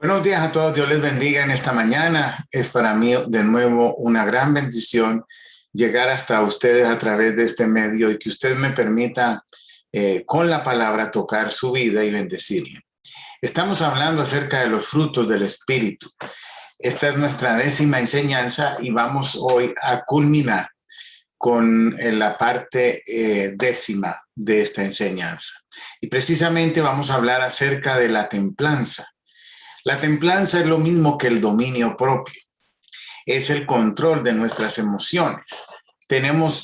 Buenos días a todos, Dios les bendiga en esta mañana. Es para mí de nuevo una gran bendición llegar hasta ustedes a través de este medio y que usted me permita con la palabra tocar su vida y bendecirle. Estamos hablando acerca de los frutos del Espíritu. Esta es nuestra 10ª enseñanza y vamos hoy a culminar con la parte 10ª de esta enseñanza. Y precisamente vamos a hablar acerca de la templanza. La templanza es lo mismo que el dominio propio. Es el control de nuestras emociones.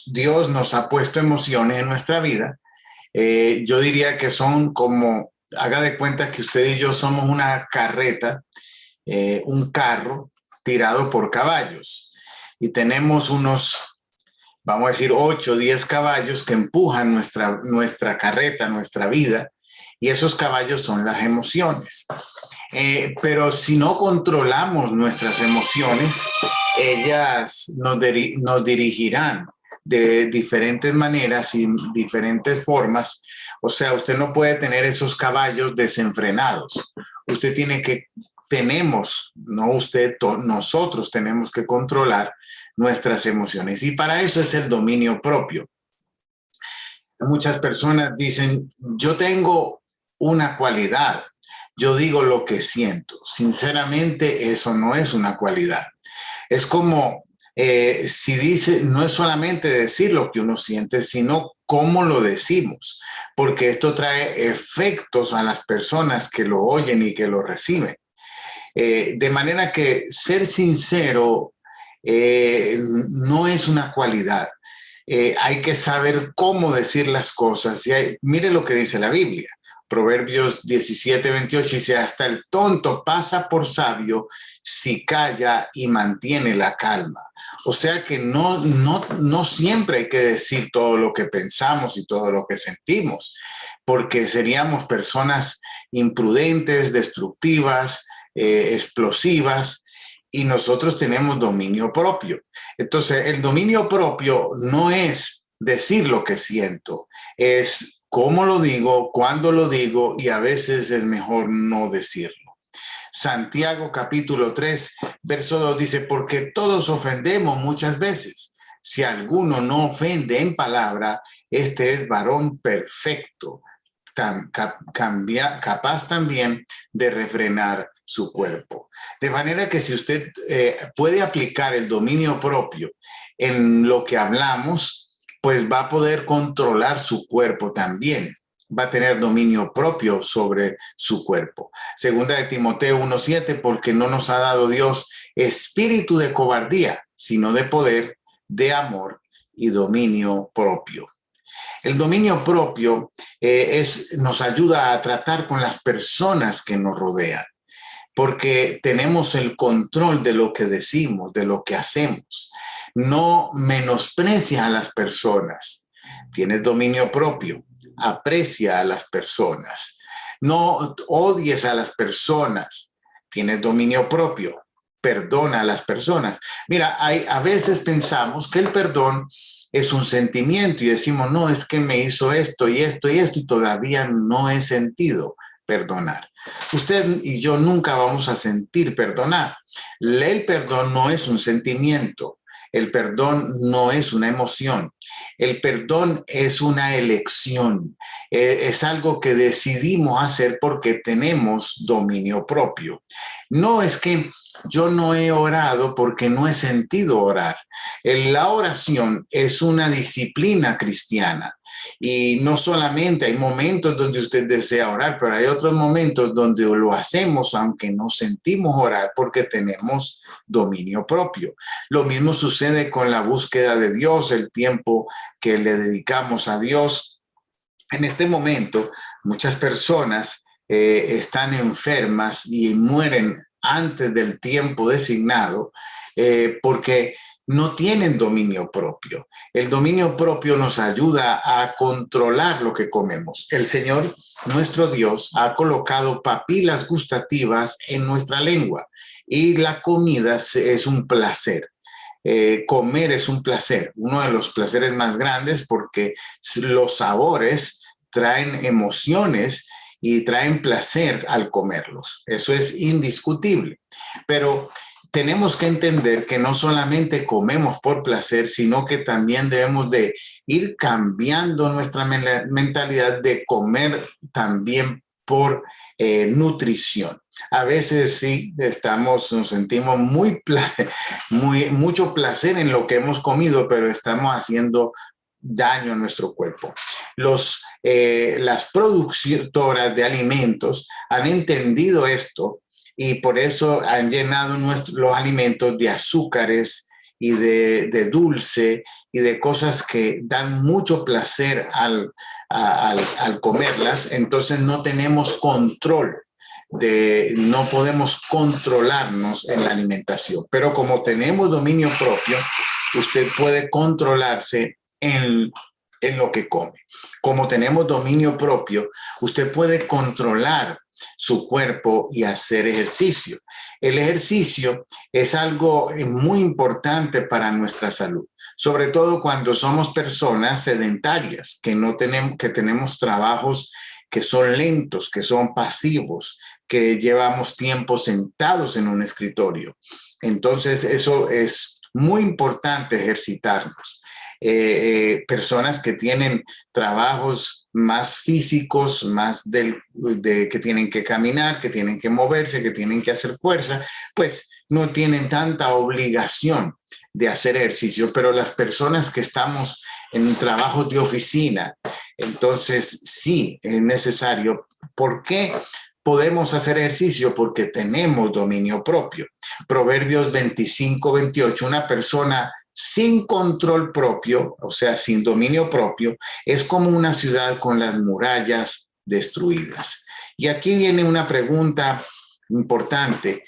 Dios nos ha puesto emociones en nuestra vida. Yo diría que son como, haga de cuenta que usted y yo somos una carreta, un carro tirado por caballos. Y tenemos unos, vamos a decir, 8 o 10 caballos que empujan nuestra carreta, nuestra vida. Y esos caballos son las emociones. Pero si no controlamos nuestras emociones, ellas nos dirigirán de diferentes maneras y diferentes formas. O sea, usted no puede tener esos caballos desenfrenados. No usted, nosotros tenemos que controlar nuestras emociones. Y para eso es el dominio propio. Muchas personas dicen, yo tengo una cualidad. Yo digo lo que siento. Sinceramente, eso no es una cualidad. Es como si dice, no es solamente decir lo que uno siente, sino cómo lo decimos, porque esto trae efectos a las personas que lo oyen y que lo reciben. De manera que ser sincero no es una cualidad. Hay que saber cómo decir las cosas. Mire lo que dice la Biblia. Proverbios 17:28 dice, hasta el tonto pasa por sabio si calla y mantiene la calma. O sea que no siempre hay que decir todo lo que pensamos y todo lo que sentimos, porque seríamos personas imprudentes, destructivas, explosivas, y nosotros tenemos dominio propio. Entonces, el dominio propio no es decir lo que siento, es cómo lo digo, cuándo lo digo, y a veces es mejor no decirlo. Santiago capítulo 3, verso 2 dice, porque todos ofendemos muchas veces. Si alguno no ofende en palabra, este es varón perfecto, capaz también de refrenar su cuerpo. De manera que si usted puede aplicar el dominio propio en lo que hablamos, pues va a poder controlar su cuerpo también. Va a tener dominio propio sobre su cuerpo. Segunda de Timoteo 1:7, porque no nos ha dado Dios espíritu de cobardía, sino de poder, de amor y dominio propio. El dominio propio nos ayuda a tratar con las personas que nos rodean, porque tenemos el control de lo que decimos, de lo que hacemos. No menosprecia a las personas. Tienes dominio propio. Aprecia a las personas. No odies a las personas. Tienes dominio propio. Perdona a las personas. Mira, a veces pensamos que el perdón es un sentimiento y decimos, no, es que me hizo esto y esto y esto y todavía no he sentido perdonar. Usted y yo nunca vamos a sentir perdonar. El perdón no es un sentimiento. El perdón no es una emoción. El perdón es una elección. Es algo que decidimos hacer porque tenemos dominio propio. No es que yo no he orado porque no he sentido orar. La oración es una disciplina cristiana y no solamente hay momentos donde usted desea orar, pero hay otros momentos donde lo hacemos aunque no sentimos orar porque tenemos dominio propio. Lo mismo sucede con la búsqueda de Dios, el tiempo que le dedicamos a Dios. En este momento, muchas personas están enfermas y mueren antes del tiempo designado porque no tienen dominio propio. El dominio propio nos ayuda a controlar lo que comemos. El Señor, nuestro Dios, ha colocado papilas gustativas en nuestra lengua y la comida es un placer. Comer es un placer, uno de los placeres más grandes porque los sabores traen emociones y traen placer al comerlos. Eso es indiscutible. Pero tenemos que entender que no solamente comemos por placer, sino que también debemos de ir cambiando nuestra mentalidad de comer también por nutrición. A veces sí nos sentimos mucho placer en lo que hemos comido, pero estamos haciendo daño a nuestro cuerpo. Las productoras de alimentos han entendido esto y por eso han llenado los alimentos de azúcares y de dulce y de cosas que dan mucho placer al comerlas. Entonces no tenemos control, no podemos controlarnos en la alimentación. Pero como tenemos dominio propio, usted puede controlarse en lo que come. Como tenemos dominio propio, usted puede controlar su cuerpo y hacer ejercicio. El ejercicio es algo muy importante para nuestra salud, sobre todo cuando somos personas sedentarias, que tenemos trabajos que son lentos, que son pasivos, que llevamos tiempo sentados en un escritorio. Entonces, eso es muy importante ejercitarnos. Personas que tienen trabajos más físicos, más que tienen que caminar, que tienen que moverse, que tienen que hacer fuerza, pues no tienen tanta obligación de hacer ejercicio. Pero las personas que estamos en trabajos de oficina, entonces sí es necesario. ¿Por qué podemos hacer ejercicio? Porque tenemos dominio propio. Proverbios 25-28, una persona sin control propio, o sea, sin dominio propio, es como una ciudad con las murallas destruidas. Y aquí viene una pregunta importante.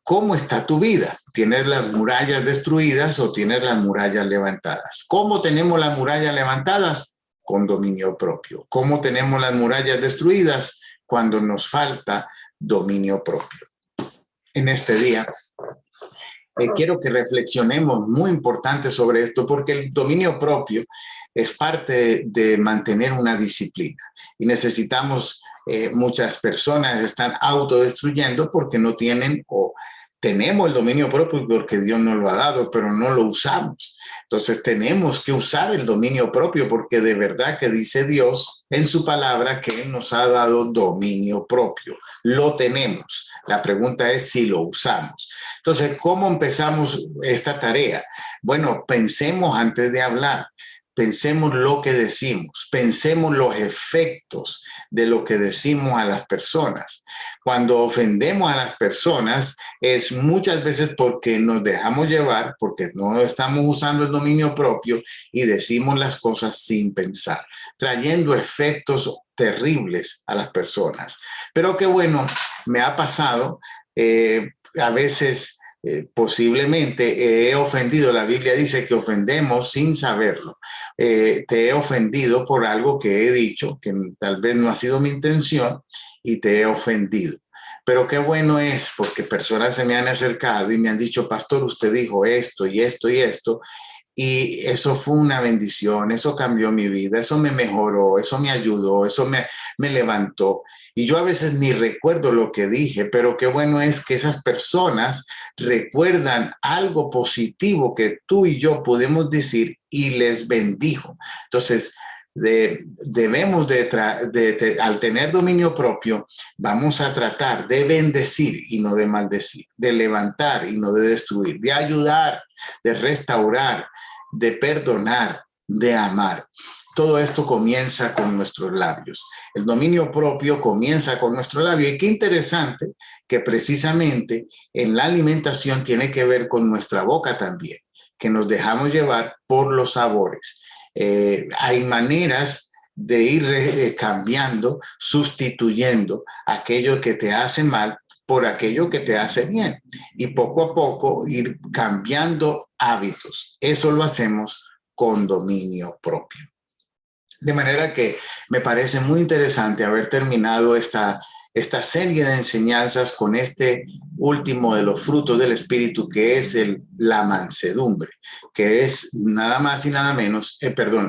¿Cómo está tu vida? ¿Tienes las murallas destruidas o tienes las murallas levantadas? ¿Cómo tenemos las murallas levantadas? Con dominio propio. ¿Cómo tenemos las murallas destruidas? Cuando nos falta dominio propio. En este día, quiero que reflexionemos muy importante sobre esto, porque el dominio propio es parte de mantener una disciplina y necesitamos, muchas personas están autodestruyendo porque no tienen o tenemos el dominio propio porque Dios nos lo ha dado, pero no lo usamos. Entonces tenemos que usar el dominio propio porque de verdad que dice Dios en su palabra que Él nos ha dado dominio propio. Lo tenemos. La pregunta es si lo usamos. Entonces, ¿cómo empezamos esta tarea? Bueno, pensemos antes de hablar. Pensemos lo que decimos, pensemos los efectos de lo que decimos a las personas. Cuando ofendemos a las personas es muchas veces porque nos dejamos llevar, porque no estamos usando el dominio propio y decimos las cosas sin pensar, trayendo efectos terribles a las personas. Pero qué bueno, me ha pasado a veces. Posiblemente he ofendido. La Biblia dice que ofendemos sin saberlo. Te he ofendido por algo que he dicho, que tal vez no ha sido mi intención y te he ofendido. Pero qué bueno es porque personas se me han acercado y me han dicho, pastor, usted dijo esto y esto y esto. Y eso fue una bendición, eso cambió mi vida, eso me mejoró, eso me ayudó, eso me levantó. Y yo a veces ni recuerdo lo que dije, pero qué bueno es que esas personas recuerdan algo positivo que tú y yo podemos decir y les bendijo. Entonces, debemos al tener dominio propio, vamos a tratar de bendecir y no de maldecir, de levantar y no de destruir, de ayudar, de restaurar, de perdonar, de amar. Todo esto comienza con nuestros labios. El dominio propio comienza con nuestro labio. Y qué interesante que precisamente en la alimentación tiene que ver con nuestra boca también, que nos dejamos llevar por los sabores. Hay maneras de ir cambiando, sustituyendo aquello que te hace mal por aquello que te hace bien y poco a poco ir cambiando hábitos. Eso lo hacemos con dominio propio. De manera que me parece muy interesante haber terminado esta serie de enseñanzas con este último de los frutos del Espíritu, que es la mansedumbre, que es nada más y nada menos,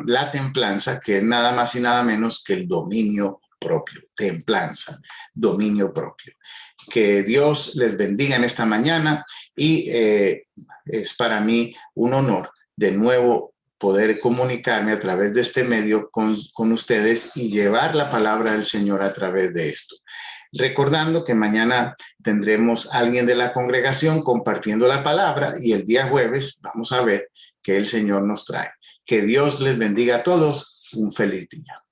la templanza, que es nada más y nada menos que el dominio propio, templanza, dominio propio. Que Dios les bendiga en esta mañana y es para mí un honor de nuevo poder comunicarme a través de este medio con ustedes y llevar la palabra del Señor a través de esto. Recordando que mañana tendremos a alguien de la congregación compartiendo la palabra y el día jueves vamos a ver qué el Señor nos trae. Que Dios les bendiga a todos. Un feliz día.